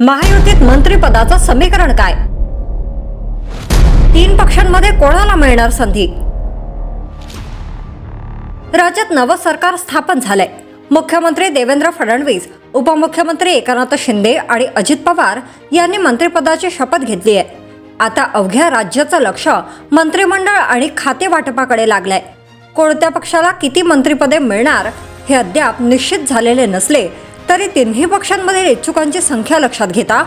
महायुतीत मंत्रिपदाचं समीकरण काय? 3 पक्षांमध्ये कोणाला मिळणार संधी? राज्यात नवं सरकार स्थापन झालंय. मुख्यमंत्री देवेंद्र फडणवीस, उपमुख्यमंत्री एकनाथ शिंदे आणि अजित पवार यांनी मंत्रिपदाची शपथ घेतली आहे. आता अवघ्या राज्याचं लक्ष मंत्रिमंडळ आणि खाते वाटपाकडे लागलंय. कोणत्या पक्षाला किती मंत्रिपदे मिळणार हे अद्याप निश्चित झालेले नसले तरी तिन्ही पक्षांमधील इच्छुकांची संख्या लक्षात घेता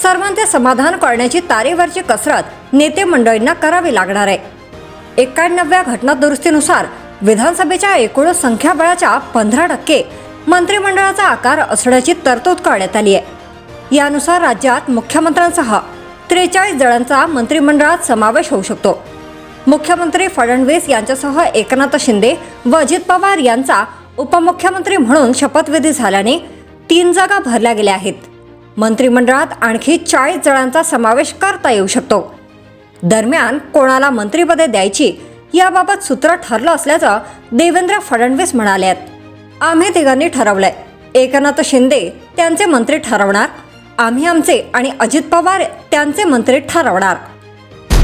सर्वांचे समाधान करण्याची तारेवरची कसरत नेते मंडळींना करावी लागणार आहे. 91व्या घटना दुरुस्तीनुसार विधानसभेच्या एकूण संख्याबळाच्या 15% मंत्रिमंडळाचा आकार असण्याची तरतूद करण्यात आली आहे. यानुसार राज्यात मुख्यमंत्र्यांसह 43 जणांचा मंत्रिमंडळात समावेश होऊ शकतो. मुख्यमंत्री फडणवीस यांच्यासह एकनाथ शिंदे व अजित पवार यांचा उपमुख्यमंत्री म्हणून शपथविधी झाल्याने 3 जागा भरल्या गेल्या आहेत. मंत्रिमंडळात आणखी 40 जणांचा समावेश करता येऊ शकतो. दरम्यान कोणाला मंत्रिपदे द्यायची याबाबत सूत्र ठरलं असल्याचं देवेंद्र फडणवीस म्हणाले आहेत. आम्ही तिघांनी ठरवलंय. एकनाथ शिंदे त्यांचे मंत्री ठरवणार, आम्ही आमचे आणि अजित पवार त्यांचे मंत्री ठरवणार.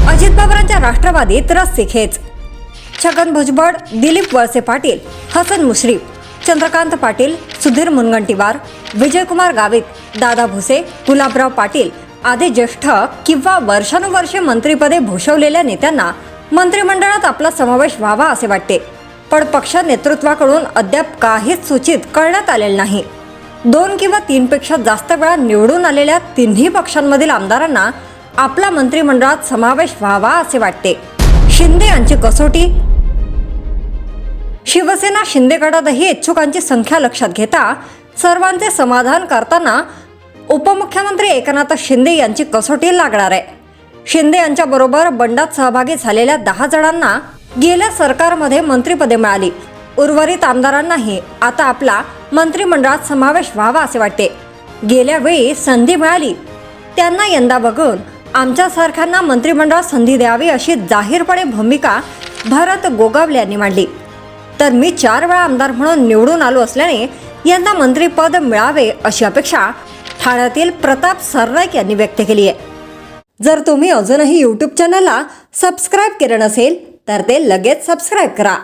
अजित पवारांच्या राष्ट्रवादीत रस्सीखेच. छगन भुजबळ, दिलीप वळसे पाटील, हसन मुश्रीफ, चंद्रकांत पाटील, सुधीर मुनगंटीवार, विजयकुमार गावित, दादा भुसे, गुलाबराव पाटील आदी ज्येष्ठ किंवा वर्षानुवर्षे मंत्रिपदे भूषवलेल्या नेत्यांना मंत्रिमंडळात आपला समावेश व्हावा असे वाटते. पण पक्ष नेतृत्वाकडून अद्याप काहीच सूचित करण्यात आलेलं नाही. 2 किंवा 3 पेक्षा जास्त वेळा निवडून आलेल्या तिन्ही पक्षांमधील आमदारांना आपला मंत्रिमंडळात समावेश व्हावा असे वाटते. शिंदे यांची कसोटी. शिवसेना शिंदे गटातही इच्छुकांची संख्या लक्षात घेता सर्वांचे समाधान करताना उपमुख्यमंत्री एकनाथ शिंदे यांची कसोटी लागणार आहे. शिंदे यांच्याबरोबर बंडात सहभागी झालेल्या 10 जणांना गेल्या सरकारमध्ये मंत्रिपदे मिळाली. उर्वरित आमदारांनाही आता आपला मंत्रिमंडळात समावेश व्हावा असे वाटते. गेल्या वेळी संधी मिळाली त्यांना यंदा बघून आमच्यासारख्यांना मंत्रिमंडळात संधी द्यावी अशी जाहीरपणे भूमिका भरत गोगावले यांनी मांडली. तर मी 4 वेळा आमदार म्हणून निवडून आलो असल्याने यंदा मंत्रिपद मिळावे अशी अपेक्षा ठाण्यातील प्रताप सरनाईक यांनी व्यक्त केली आहे. जर तुम्ही अजूनही यूट्यूब चॅनलला सबस्क्राईब केलं नसेल तर ते लगेच सबस्क्राईब करा.